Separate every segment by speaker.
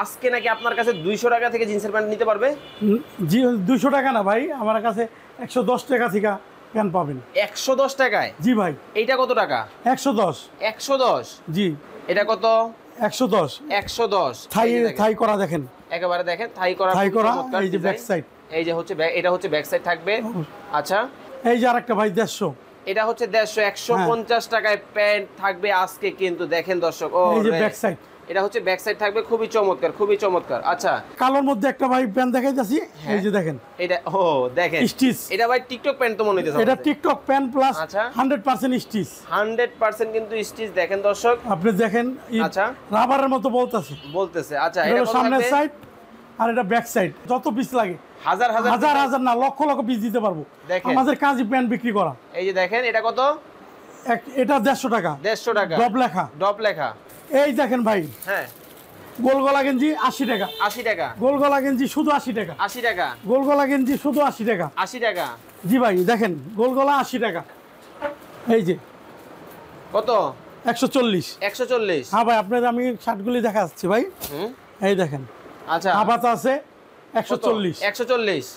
Speaker 1: আজকে নাকি আপনার কাছে 200 টাকা থেকে জিন্সের প্যান্ট নিতে পারবে?
Speaker 2: জি 200 টাকা না ভাই, আমার কাছে 110 টাকা থেকে প্যান্ট পাবেন।
Speaker 1: 110 টাকায়?
Speaker 2: জি ভাই।
Speaker 1: এইটা কত টাকা?
Speaker 2: 110।
Speaker 1: 110?
Speaker 2: জি।
Speaker 1: এটা কত?
Speaker 2: 110।
Speaker 1: 110
Speaker 2: থাই করা দেখেন,
Speaker 1: একেবারে দেখেন থাই করা।
Speaker 2: এই যে ব্যাক সাইড,
Speaker 1: এই যে হচ্ছে এটা হচ্ছে ব্যাক সাইড থাকবে। আচ্ছা,
Speaker 2: এই যে আরেকটা ভাই 150।
Speaker 1: এটা হচ্ছে 150। 150 টাকায় প্যান্ট থাকবে আজকে কিন্তু দেখেন দর্শক। ও
Speaker 2: এই যে ব্যাক সাইড,
Speaker 1: এটা হচ্ছে ব্যাক সাইড থাকবে, খুবই চমৎকার, খুবই চমৎকার। আচ্ছা,
Speaker 2: কালোর মধ্যে একটা ভাই প্যান্ট দেখাইতাছি, এই যে দেখেন
Speaker 1: এটা। ও দেখেন
Speaker 2: স্টিচ,
Speaker 1: এটা ভাই টিকটক প্যান্ট তো মনে হইতেছে।
Speaker 2: এটা টিকটক প্যান্ট প্লাস।
Speaker 1: আচ্ছা,
Speaker 2: 100% স্টিচ।
Speaker 1: 100% কিন্তু স্টিচ দেখেন দর্শক,
Speaker 2: আপনি দেখেন।
Speaker 1: আচ্ছা,
Speaker 2: রাবারের মতো বলতেছে।
Speaker 1: আচ্ছা, এটা
Speaker 2: সামনের সাইড আর এটা ব্যাক সাইড। যত পিস লাগে
Speaker 1: হাজার
Speaker 2: হাজার না লক্ষ লক্ষ পিস দিতে পারবো। আমাদের কাজই প্যান্ট বিক্রি করা।
Speaker 1: এই যে দেখেন এটা কত?
Speaker 2: এটা 150 টাকা।
Speaker 1: 150 টাকা, ডপ লেখা।
Speaker 2: এই দেখেন ভাই,
Speaker 1: হ্যাঁ,
Speaker 2: গোলগলা গেঞ্জি 80 টাকা।
Speaker 1: 80 টাকা
Speaker 2: গোলগলা গেঞ্জি শুধু 80 টাকা।
Speaker 1: 80 টাকা
Speaker 2: গোলগলা গেঞ্জি শুধু 80 টাকা।
Speaker 1: 80 টাকা।
Speaker 2: জি ভাই, দেখেন গোলগলা 80 টাকা। এই যে
Speaker 1: কত?
Speaker 2: 140।
Speaker 1: 140?
Speaker 2: হ্যাঁ ভাই, আপনাদের আমি শার্টগুলি দেখাচ্ছি ভাই। এই দেখেন,
Speaker 1: আচ্ছা,
Speaker 2: হাবাতা আছে 140।
Speaker 1: 140।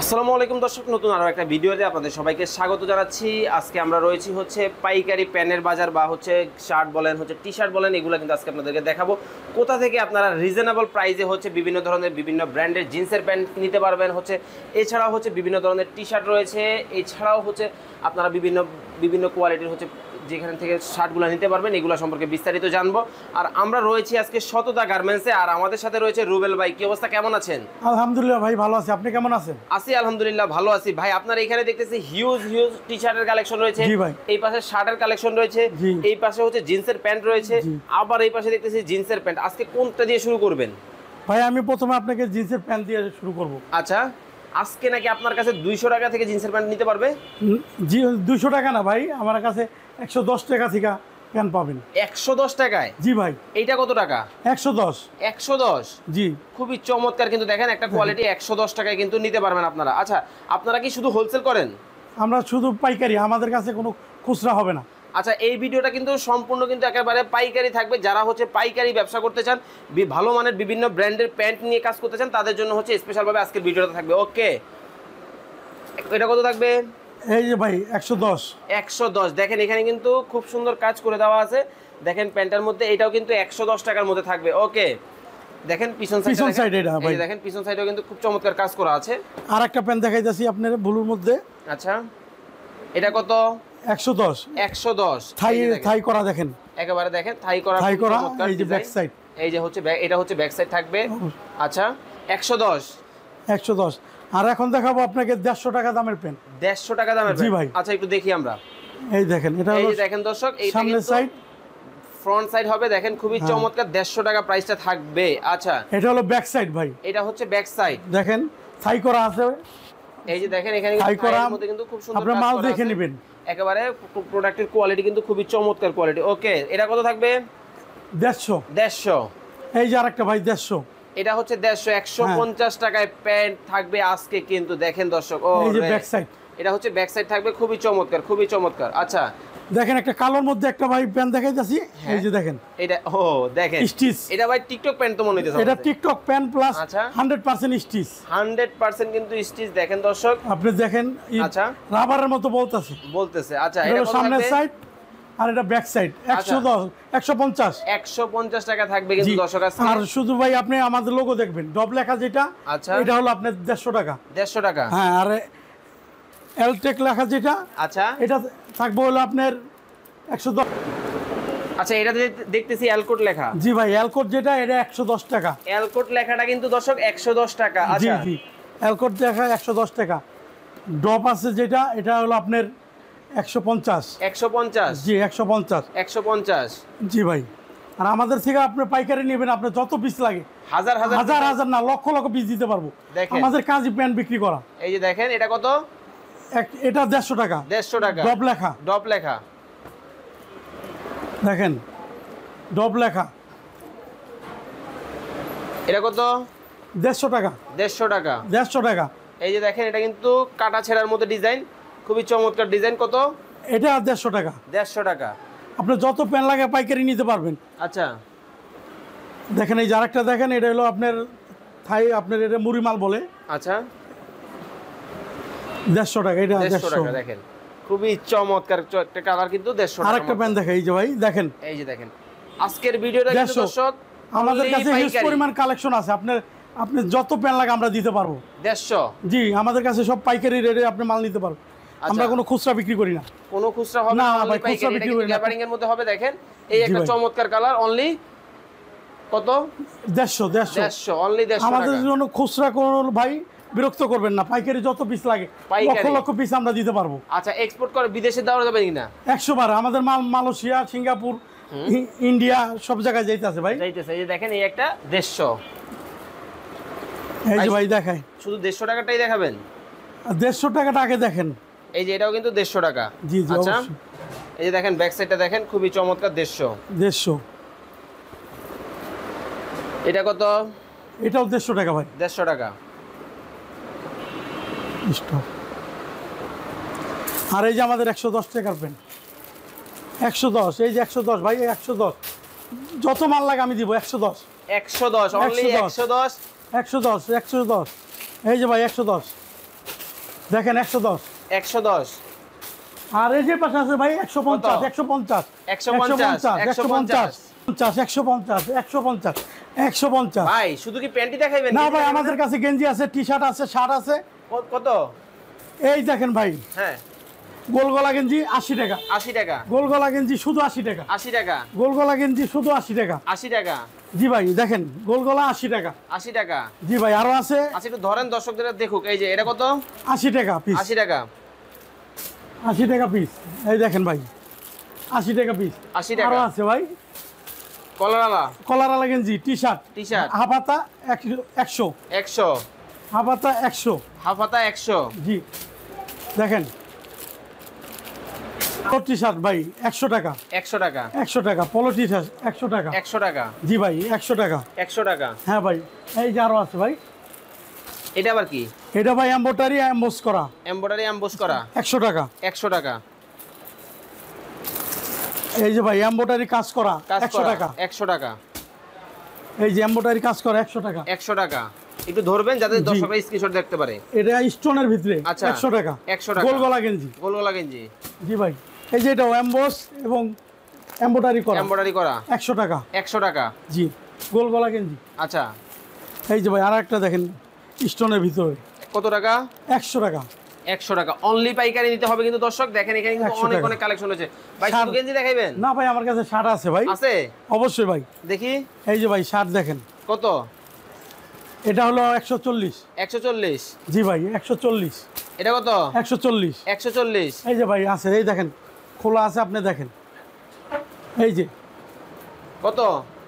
Speaker 1: আসসালামু আলাইকুম দর্শক, নতুন আরো একটা ভিডিওতে আপনাদের সবাইকে স্বাগত জানাচ্ছি। আজকে আমরা রয়েছি হচ্ছে পাইকারি প্যান্টের বাজার, বা হচ্ছে শার্ট বলেন, হচ্ছে টি শার্ট বলেন, এগুলো কিন্তু আজকে আপনাদেরকে দেখাবো কোথা থেকে আপনারা রিজনেবল প্রাইসে হচ্ছে বিভিন্ন ধরনের বিভিন্ন ব্র্যান্ডের জিন্সের প্যান্ট নিতে পারবেন। হচ্ছে এছাড়াও হচ্ছে বিভিন্ন ধরনের টি শার্ট রয়েছে, এছাড়াও হচ্ছে আপনারা বিভিন্ন কোয়ালিটির হচ্ছে যেখান থেকে শার্টগুলো নিতে পারবেন, এগুলো সম্পর্কে বিস্তারিত জানবো। আর আমরা রয়েছি আজকে সততা গার্মেন্টসে, আর আমাদের সাথে রয়েছে রুবেল ভাই। কি অবস্থা, কেমন আছেন?
Speaker 2: আলহামদুলিল্লাহ ভাই, ভালো আছি। আপনি কেমন আছেন?
Speaker 1: আছি আলহামদুলিল্লাহ, ভালো আছি ভাই। আপনার এখানে দেখতেছি হিউজ টি শার্টের কালেকশন রয়েছে, এই পাশে শার্টের কালেকশন রয়েছে, এই পাশে হচ্ছে জিন্সের প্যান্ট রয়েছে, আবার এই পাশে দেখতেছি জিন্সের প্যান্ট। আজকে কোনটা দিয়ে শুরু করবেন
Speaker 2: ভাই? আমি প্রথমে আপনাকে জিন্সের প্যান্ট দিয়ে শুরু করব।
Speaker 1: আচ্ছা, আজকে নাকি আপনার কাছে 200 টাকা থেকে জিন্সের প্যান্ট নিতে পারবে?
Speaker 2: জি 200 টাকা না ভাই, আমার কাছে 110 টাকা থেকে প্যান্ট পাবেন।
Speaker 1: 110 টাকায়?
Speaker 2: জি ভাই।
Speaker 1: এইটা কত টাকা?
Speaker 2: 110।
Speaker 1: 110?
Speaker 2: জি।
Speaker 1: খুবই চমৎকার, কিন্তু দেখেন একটা কোয়ালিটি 110 টাকায় কিন্তু নিতে পারবেন আপনারা। আচ্ছা, আপনারা কি শুধু হোলসেল করেন?
Speaker 2: আমরা শুধু পাইকারি, আমাদের কাছে কোনো খুচরা হবে না।
Speaker 1: আচ্ছা, এই ভিডিওটা কিন্তু সম্পূর্ণ কিন্তু একেবারে পাইকারি থাকবে। যারা হচ্ছে পাইকারি ব্যবসা করতে চান, ভালো মানের বিভিন্ন ব্র্যান্ডের প্যান্ট নিয়ে কাজ করতে চান, তাদের জন্য হচ্ছে স্পেশালভাবে আজকের ভিডিওটা থাকবে। ওকে, এটা কত থাকবে?
Speaker 2: এই যে ভাই 110।
Speaker 1: 110। দেখেন এখানে কিন্তু খুব সুন্দর কাজ করে দেওয়া আছে, দেখেন প্যান্টের মধ্যে। এটাও কিন্তু 110 টাকার মধ্যে থাকবে। ওকে, দেখেন পিছন সাইড, এটা ভাই দেখেন পিছন সাইডেও কিন্তু খুব চমৎকার কাজ করা আছে।
Speaker 2: আর একটা প্যান্ট দেখাইতাছি আপনাদের ব্লুর মধ্যে।
Speaker 1: আচ্ছা, এটা কত?
Speaker 2: 110।
Speaker 1: 110।
Speaker 2: থাই করা দেখেন,
Speaker 1: একেবারে দেখেন থাই করা।
Speaker 2: এই যে ব্যাক সাইড,
Speaker 1: এই যে হচ্ছে এটা হচ্ছে ব্যাক সাইড থাকবে। আচ্ছা, 110।
Speaker 2: 110। আর এখন দেখাবো আপনাকে 150 টাকা দামের প্যান্ট।
Speaker 1: 150 টাকা দামের?
Speaker 2: জি ভাই।
Speaker 1: আচ্ছা, একটু দেখি আমরা।
Speaker 2: এই দেখেন, এটা হলো,
Speaker 1: এই যে দেখেন দর্শক, এই
Speaker 2: সামনের সাইড,
Speaker 1: ফ্রন্ট সাইড হবে, দেখেন খুবই চমৎকার। 150 টাকা প্রাইসটা থাকবে। আচ্ছা,
Speaker 2: এটা হলো ব্যাক সাইড ভাই,
Speaker 1: এটা হচ্ছে ব্যাক সাইড।
Speaker 2: দেখেন থাই করা আছে।
Speaker 1: এই যে দেখেন এখানে মধ্যে কিন্তু খুব সুন্দর
Speaker 2: আপনি মাল দেখে নেবেন।
Speaker 1: একেবারে প্রোডাক্টের কোয়ালিটি কিন্তু খুবই চমৎকার কোয়ালিটি। ওকে, এটা কত থাকবে?
Speaker 2: 150।
Speaker 1: 150।
Speaker 2: এই যে আরেকটা ভাই 150।
Speaker 1: এটা হচ্ছে 150। 150 টাকায় প্যান্ট থাকবে আজকে কিন্তু দেখেন দর্শক। ও
Speaker 2: এই যে ব্যাক সাইড,
Speaker 1: এটা হচ্ছে ব্যাক সাইড থাকবে, খুবই চমৎকার, খুবই চমৎকার। আচ্ছা,
Speaker 2: দেখেন একটা কালোর মধ্যে একটা ভাই প্যান্ট দেখাইতাছি, এই যে দেখেন
Speaker 1: এটা। ও দেখেন
Speaker 2: স্টিচ,
Speaker 1: এটা ভাই টিকটক প্যান্ট তো মনে হইতেছে।
Speaker 2: এটা টিকটক প্যান্ট প্লাস।
Speaker 1: আচ্ছা,
Speaker 2: 100% স্টিচ।
Speaker 1: 100% কিন্তু স্টিচ দেখেন দর্শক,
Speaker 2: আপনি দেখেন।
Speaker 1: আচ্ছা,
Speaker 2: রাবারের মতো বলতেছে।
Speaker 1: আচ্ছা, এটা
Speaker 2: সামনের সাইড আর এটা ব্যাক সাইড। 110। 150।
Speaker 1: 150 টাকা থাকবে কিন্তু দর্শক আজকে।
Speaker 2: আর শুধু ভাই আপনি আমাদের লোগো দেখবেন, ডব লেখা যেটা,
Speaker 1: আচ্ছা,
Speaker 2: এটা হলো আপনার 150 টাকা।
Speaker 1: 150 টাকা?
Speaker 2: হ্যাঁ। আর এলটেক লেখা যেটা,
Speaker 1: আচ্ছা,
Speaker 2: এটা থাকবে হলো আপনার 110।
Speaker 1: আচ্ছা, এটা দেখতেছি এলকোট লেখা।
Speaker 2: জি ভাই, এলকোট যেটা, এটা 110 টাকা।
Speaker 1: এলকোট লেখাটা কিন্তু দর্শক 110 টাকা। আচ্ছা,
Speaker 2: জি, এলকোট লেখা 110 টাকা। ডপ আছে যেটা, এটা হলো আপনার 150।
Speaker 1: 150?
Speaker 2: জি 150।
Speaker 1: 150?
Speaker 2: জি ভাই। আর আমাদের থেকে আপনি পাইকারি নেবেন, আপনার যত পিস লাগে
Speaker 1: হাজার
Speaker 2: না লক্ষ লক্ষ পিস দিতে পারবো। আমাদের কাজই প্যান্ট বিক্রি করা।
Speaker 1: এই যে দেখেন, এটা কত?
Speaker 2: এটা 150 টাকা।
Speaker 1: 150 টাকা? ডপ লেখা
Speaker 2: দেখেন, ডব লেখা।
Speaker 1: এটা কত?
Speaker 2: 150 টাকা।
Speaker 1: 150 টাকা?
Speaker 2: 150 টাকা।
Speaker 1: এই যে দেখেন, এটা কিন্তু কাটা ছেঁড়ার মধ্যে ডিজাইন, খুবই চমৎকার ডিজাইন। কত?
Speaker 2: এটা 150 টাকা।
Speaker 1: 150 টাকা?
Speaker 2: আপনি যত প্যান্ট লাগে পাইকারি নিতে পারবেন।
Speaker 1: আচ্ছা,
Speaker 2: দেখেন এই যে আরেকটা দেখেন, এটা হলো আপনার থাই, আপনার এটা মুড়ি মাল বলে।
Speaker 1: আচ্ছা
Speaker 2: 150 টাকা, এটা
Speaker 1: 150 টাকা।
Speaker 2: 150।
Speaker 1: দেখেন খুবই চমৎকার একটা কালার কিন্তু 150 টাকা।
Speaker 2: আরেকটা প্যান্ট দেখেন, এই যে ভাই দেখেন,
Speaker 1: এই যে দেখেন আজকের ভিডিওটা কিন্তু
Speaker 2: 150
Speaker 1: দর্শক
Speaker 2: আমাদের
Speaker 1: only
Speaker 2: কাছে হিউজ
Speaker 1: পাইকারি।
Speaker 2: পরিমাণ কালেকশন আছে। আপনি যত প্যান্ট লাগে আমরা দিতে পারবো।
Speaker 1: 150।
Speaker 2: জি, আমাদের কাছে সব পাইকারি রেটে আপনি মাল নিতে পারবেন। আমরা কোনো খুচরা বিক্রি করি না।
Speaker 1: কোনো খুচরা হবে
Speaker 2: না
Speaker 1: না,
Speaker 2: ভাই,
Speaker 1: only
Speaker 2: খুচরা
Speaker 1: পাইকারি। এটা
Speaker 2: বিক্রি
Speaker 1: কিন্তু
Speaker 2: করি না।
Speaker 1: গ্যাবারিং এর মধ্যে হবে। দেখেন এই
Speaker 2: জি
Speaker 1: একটা
Speaker 2: ভাই।
Speaker 1: চমৎকার কালার, অনলি কত?
Speaker 2: 150
Speaker 1: 150, অনলি 150
Speaker 2: আমাদের
Speaker 1: টাকা।
Speaker 2: জন্য খুচরা কোনো ভাই বিরক্ত করবেন না, পাইকারি যত পিস লাগে
Speaker 1: পাইকারি।
Speaker 2: লক্ষ লক্ষ পিস আমরা দিতে পারবো।
Speaker 1: আচ্ছা এক্সপোর্ট করে বিদেশে দেওয়া যাবে কিনা?
Speaker 2: 100 বার আমাদের মাল মালয়েশিয়া, সিঙ্গাপুর, ইন্ডিয়া সব জায়গায় যাইতেছে ভাই।
Speaker 1: যাইতেছে। এই যে দেখেন এই একটা 150।
Speaker 2: এই যে ভাই দেখায়,
Speaker 1: শুধু 150 টাকাটাই দেখাবেন?
Speaker 2: 150 টাকাটা আগে দেখেন।
Speaker 1: এই যে এটাও কিন্তু 150 টাকা।
Speaker 2: জি জি
Speaker 1: আচ্ছা
Speaker 2: অবশ্যই।
Speaker 1: এই যে দেখেন ব্যাক সাইডটা দেখেন, খুবই চমৎকার 150।
Speaker 2: 150,
Speaker 1: এটা কত?
Speaker 2: এটাও 150 টাকা ভাই।
Speaker 1: 150 টাকা।
Speaker 2: স্টপ। আর এই যে আমাদের 110 টাকার পেন, 110, এই যে 110 ভাই, 110 যত মাল লাগে আমি দিব। 110,
Speaker 1: 110, অনলি 110।
Speaker 2: 110, 110, এই যে ভাই 110 দেখেন, 110।
Speaker 1: 110।
Speaker 2: আর এই যে পাশে আছে ভাই 150, 150,
Speaker 1: 150,
Speaker 2: 150, 150, 150, 150।
Speaker 1: ভাই শুধু কি প্যান্টি দেখাইবেন?
Speaker 2: না ভাই, আমাদের কাছে গেঞ্জি আছে, টি শার্ট আছে, শার্ট আছে।
Speaker 1: কত?
Speaker 2: এই দেখেন ভাই,
Speaker 1: হ্যাঁ
Speaker 2: গোলগলা গেঞ্জি 80 টাকা,
Speaker 1: 80 টাকা।
Speaker 2: গোলগলা গেঞ্জি শুধু 80 টাকা,
Speaker 1: 80 টাকা।
Speaker 2: গোলগলা গেঞ্জি শুধু 80 টাকা।
Speaker 1: 80 টাকা।
Speaker 2: জি ভাই দেখেন, গোলগলা 80 টাকা।
Speaker 1: 80 টাকা।
Speaker 2: জি ভাই আরো আছে।
Speaker 1: আচ্ছা একটু ধরেন দর্শকদের দেখুক। এই যে এটা কত?
Speaker 2: 80 টাকা পিস,
Speaker 1: 80 টাকা।
Speaker 2: 80 টাকা পিস। এই দেখেন ভাই 80 টাকা পিস।
Speaker 1: 80 টাকা।
Speaker 2: আরো আছে ভাই,
Speaker 1: কলারালা
Speaker 2: কলারালা গেঞ্জি, টি শার্ট,
Speaker 1: টি-শার্ট
Speaker 2: হাফাতা 100,
Speaker 1: 100,
Speaker 2: হাফাতা 100।
Speaker 1: হাফাতা 100।
Speaker 2: জি দেখেন, পলো টি শার্ট ভাই 100 টাকা,
Speaker 1: 100 টাকা।
Speaker 2: 100 টাকা পলো টি শার্ট 100 টাকা।
Speaker 1: 100 টাকা।
Speaker 2: জি ভাই 100 টাকা।
Speaker 1: 100 টাকা।
Speaker 2: হ্যাঁ ভাই, এই যে আরো আছে ভাই,
Speaker 1: এটা আবার কি?
Speaker 2: এটা ভাই এমব্রয়ডারি এমবোস করা,
Speaker 1: এমব্রয়ডারি এমবোস করা।
Speaker 2: 100 টাকা।
Speaker 1: 100 টাকা।
Speaker 2: এই যে ভাই এমব্রয়ডারি কাজ করা,
Speaker 1: কাজ
Speaker 2: 100
Speaker 1: করা।
Speaker 2: টাকা।
Speaker 1: 100 টাকা।
Speaker 2: এই যে এমব্রয়ডারি কাজ করা 100 টাকা।
Speaker 1: 100 টাকা। একটু ধরবেন যাতে
Speaker 2: জি।
Speaker 1: দর্শকরা স্ক্রিনশট দেখতে পারে।
Speaker 2: এটা স্টোনের ভিতরে
Speaker 1: আচ্ছা।
Speaker 2: 100 টাকা।
Speaker 1: 100 টাকা।
Speaker 2: গোলগলা গেঞ্জি।
Speaker 1: গোলগলা গেঞ্জি
Speaker 2: জি ভাই, এই যে এটা এমবোস এবং এমব্রয়ডারি করা,
Speaker 1: এমব্রয়ডারি করা।
Speaker 2: 100 টাকা।
Speaker 1: 100 টাকা।
Speaker 2: জি, গোলগলা গেঞ্জি।
Speaker 1: আচ্ছা
Speaker 2: এই যে ভাই আর একটা দেখেন স্টোনের ভিতরে,
Speaker 1: কত টাকা?
Speaker 2: 100 টাকা।
Speaker 1: 100 টাকা। অনলি পাইকারি নিতে হবে কিন্তু দর্শক। দেখেন এখানে কিন্তু
Speaker 2: 100
Speaker 1: অনেক
Speaker 2: টাকা।
Speaker 1: অনেক কালেকশন আছে। ভাই
Speaker 2: শার্ট-
Speaker 1: শুধু গেঞ্জি দেখাইবেন?
Speaker 2: না ভাই, আমার কাছে শার্ট আছে ভাই,
Speaker 1: আছে?
Speaker 2: অবশ্যই ভাই।
Speaker 1: দেখি
Speaker 2: এই যে ভাই শার্ট দেখেন,
Speaker 1: কত?
Speaker 2: এটা হলো 140।
Speaker 1: 140।
Speaker 2: জি ভাই 140,
Speaker 1: এটা কত?
Speaker 2: 140।
Speaker 1: 140।
Speaker 2: এই যে ভাই আছে, এই দেখেন খোলা আছে, আপনি দেখেন, এই যে
Speaker 1: কত?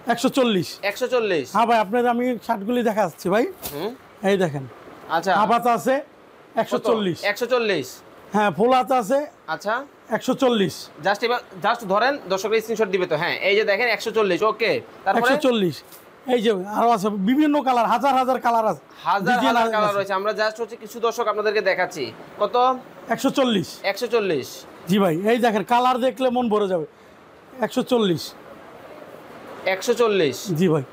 Speaker 2: 140।
Speaker 1: 140।
Speaker 2: হ্যাঁ ভাই, আপনাদের আমি শার্টগুলি দেখা যাচ্ছি ভাই,
Speaker 1: হুম
Speaker 2: এই দেখেন।
Speaker 1: আচ্ছা
Speaker 2: হাফাতা আছে
Speaker 1: কত?
Speaker 2: 140।
Speaker 1: 140।
Speaker 2: হ্যাঁ, ফুল হাতা আছে
Speaker 1: আচ্ছা
Speaker 2: 140।
Speaker 1: জাস্ট এবার জাস্ট ধরেন দর্শকরা স্ক্রিনশট দিবে তো। হ্যাঁ এই যে দেখেন 140। ওকে তারপরে
Speaker 2: 140। এই যে আরো আছে বিভিন্ন কালার, হাজার হাজার কালার আছে,
Speaker 1: হাজার
Speaker 2: ডিজাইন
Speaker 1: হাজার কালার
Speaker 2: আছে।
Speaker 1: রয়েছে। আমরা জাস্ট হচ্ছে কিছু দর্শক আপনাদেরকে দেখাচ্ছি। কত?
Speaker 2: 140।
Speaker 1: 140।
Speaker 2: জি ভাই, এই দেখেন কালার দেখলে মন ভরে যাবে। 140।
Speaker 1: 140।
Speaker 2: জি ভাই,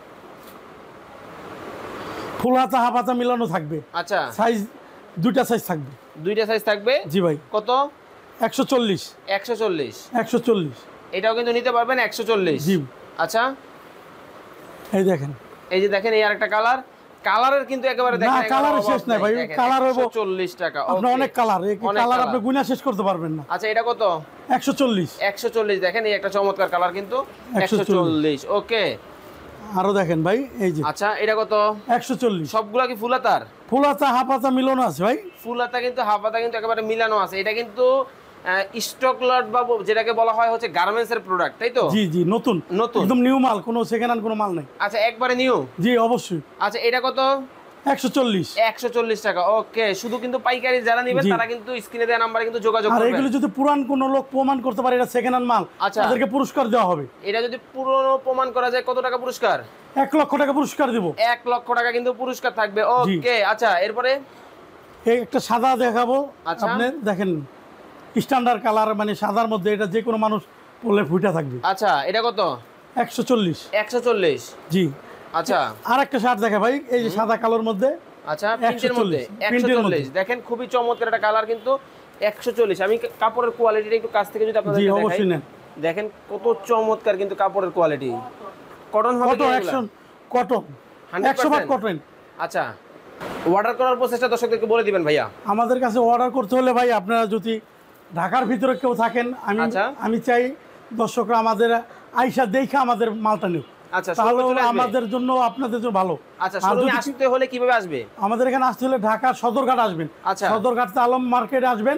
Speaker 2: ফুল হাতা হাফ হাতা মিলানো থাকবে,
Speaker 1: আচ্ছা
Speaker 2: সাইজ দুইটা সাইজ থাকবে।
Speaker 1: দুইটা সাইজ থাকবে।
Speaker 2: জি ভাই,
Speaker 1: কত?
Speaker 2: 140।
Speaker 1: 140।
Speaker 2: 140।
Speaker 1: এটাও কিন্তু নিতে পারবেন 140।
Speaker 2: জি।
Speaker 1: আচ্ছা
Speaker 2: এই দেখেন,
Speaker 1: এই যে দেখেন এই আরেকটা কালার। কালারের কিন্তু একেবারে
Speaker 2: না,
Speaker 1: দেখেন
Speaker 2: কালারের শেষ নাই ভাই, কালার হইব
Speaker 1: 140 টাকা।
Speaker 2: আপনার
Speaker 1: Okay.
Speaker 2: অনেক কালার, এই
Speaker 1: অনেক
Speaker 2: কালার
Speaker 1: colour।
Speaker 2: আপনি গুণা শেষ করতে পারবেন না।
Speaker 1: আচ্ছা এটা কত?
Speaker 2: 140।
Speaker 1: 140। দেখেন এই একটা চমৎকার কালার কিন্তু
Speaker 2: 140।
Speaker 1: 140। ওকে
Speaker 2: আরো দেখেন ভাই, এই যে
Speaker 1: আচ্ছা এটা কত?
Speaker 2: 140।
Speaker 1: সবগুলা কি ফুল হাতার?
Speaker 2: ফুল হাতা হাফ হাতা মিলানো আছে ভাই।
Speaker 1: ফুল হাতা কিন্তু হাফ হাতা কিন্তু একেবারে মিলানো আছে। এটা কিন্তু স্টক লট বা যেটাকে বলা হয় হচ্ছে গার্মেন্টস এর প্রোডাক্ট, তাই তো?
Speaker 2: জি জি, নতুন
Speaker 1: নতুন।
Speaker 2: একদম নিউ মাল, কোনো সেকেন্ড হ্যান্ড কোনো মাল নাই।
Speaker 1: আচ্ছা একবারে নিউ।
Speaker 2: জি অবশ্যই।
Speaker 1: আচ্ছা এটা কত?
Speaker 2: 140।
Speaker 1: 140 টাকা। ওকে শুধু কিন্তু পাইকারি যারা নেবেন
Speaker 2: জি।
Speaker 1: তারা কিন্তু স্ক্রিনে দেওয়া নাম্বারে কিন্তু যোগাযোগ
Speaker 2: আর
Speaker 1: করবেন।
Speaker 2: এগুলো যদি পুরান কোনো লোক প্রমাণ করতে পারে এটা সেকেন্ড হ্যান্ড মাল,
Speaker 1: আচ্ছা।
Speaker 2: তাদেরকে পুরস্কার দেওয়া হবে।
Speaker 1: এটা যদি পুরনো প্রমাণ করা যায় কত টাকা পুরস্কার?
Speaker 2: 1 লক্ষ টাকা পুরস্কার দেব।
Speaker 1: 1 লক্ষ টাকা কিন্তু পুরস্কার থাকবে। ওকে আচ্ছা এরপরে
Speaker 2: এই একটা সাদা দেখাবো,
Speaker 1: আচ্ছা।
Speaker 2: আপনি দেখেন স্ট্যান্ডার্ড কালার, মানে সাদার মধ্যে, এটা যে কোনো মানুষ পরলে ফুটা থাকবে।
Speaker 1: আচ্ছা এটা কত?
Speaker 2: 140।
Speaker 1: 140।
Speaker 2: জি,
Speaker 1: আচ্ছা
Speaker 2: আর একটা শার্ট দেখে ভাই, এই যে সাদা কালোর মধ্যে।
Speaker 1: আচ্ছা প্রিন্টের মধ্যে 140 দেখেন, খুবই চমৎকার একটা কালার কিন্তু 140। আমি কাপড়ের কোয়ালিটিটা একটু কাছ থেকে যদি আপনাদের দেখাই, দেখেন কত চমৎকার কিন্তু কাপড়ের কোয়ালিটি। কটন হবে কি এগুলা?
Speaker 2: Cotton 100% cotton.
Speaker 1: আচ্ছা, অর্ডার করার প্রসেসটা দর্শকদেরকে বলে দিবেন ভাইয়া।
Speaker 2: আমাদের কাছে অর্ডার করতে হলে ভাই, আপনারা যদি ঢাকার ভিতরে কেউ থাকেন, আমি চাই দর্শকরা আমাদের আইসা দেখে আমাদের মালটা নিক।
Speaker 1: আচ্ছা,
Speaker 2: তাহলে আমাদের জন্য আপনাদের জন্য ভালো।
Speaker 1: আচ্ছা, শোরুমে আসতে হলে কিভাবে আসবে?
Speaker 2: আমাদের এখানে আসতে হলে ঢাকা সদরঘাট আসবেন।
Speaker 1: আচ্ছা,
Speaker 2: সদরঘাট থেকে আলম মার্কেটে আসবেন।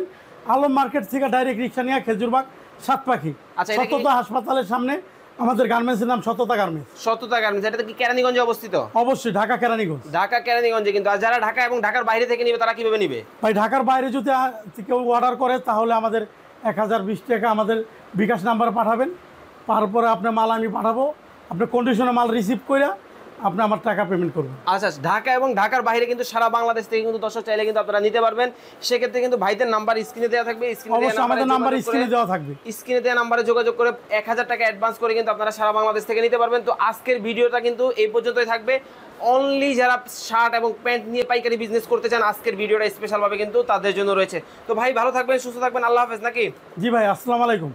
Speaker 2: আলম মার্কেট থেকে ডাইরেক্ট রিক্সা নিয়ে খেজুরবাগ সাতপাখি সততা হাসপাতালের সামনে আমাদের গার্মেন্টসের নাম সততা গার্মেন্টস।
Speaker 1: সততা গার্মেন্টস, এটা কি কেরানীগঞ্জে অবস্থিত?
Speaker 2: অবশ্যই ঢাকা কেরানীগঞ্জ।
Speaker 1: ঢাকা কেরানীগঞ্জে। কিন্তু আর যারা ঢাকা এবং ঢাকার বাইরে থেকে নিবে তারা কিভাবে নিবে?
Speaker 2: ভাই ঢাকার বাইরে যদি কেউ অর্ডার করে তাহলে আমাদের 1020 টাকা আমাদের বিকাশ নাম্বারে পাঠাবেন। তারপরে আপনার মাল আমি পাঠাবো, আপনার কন্ডিশনে মাল রিসিভ করে আপনি আমার টাকা পেমেন্ট করবেন।
Speaker 1: আচ্ছা, ঢাকা এবং ঢাকার বাইরে কিন্তু সারা বাংলাদেশ থেকে কিন্তু দর্শক চাইলে কিন্তু আপনারা নিতে পারবেন। সেক্ষেত্রে কিন্তু ভাইদের নাম্বার স্ক্রিনে দেওয়া থাকবে,
Speaker 2: আমাদের নাম্বার স্ক্রিনে দেওয়া থাকবে।
Speaker 1: স্ক্রিনে দেওয়া নাম্বারে যোগাযোগ করে 1000 টাকা অ্যাডভান্স করে কিন্তু আপনারা সারা বাংলাদেশ থেকে নিতে পারবেন। তো আজকের ভিডিওটা কিন্তু এই পর্যন্তই থাকবে। অনলি যারা শার্ট এবং প্যান্ট নিয়ে পাইকারি বিজনেস করতে চান, আজকের ভিডিওটা স্পেশালভাবে কিন্তু তাদের জন্য রয়েছে। তো ভাই ভালো থাকবেন, সুস্থ থাকবেন, আল্লাহ হাফেজ। নাকি?
Speaker 2: জি ভাই, আসসালামু আলাইকুম।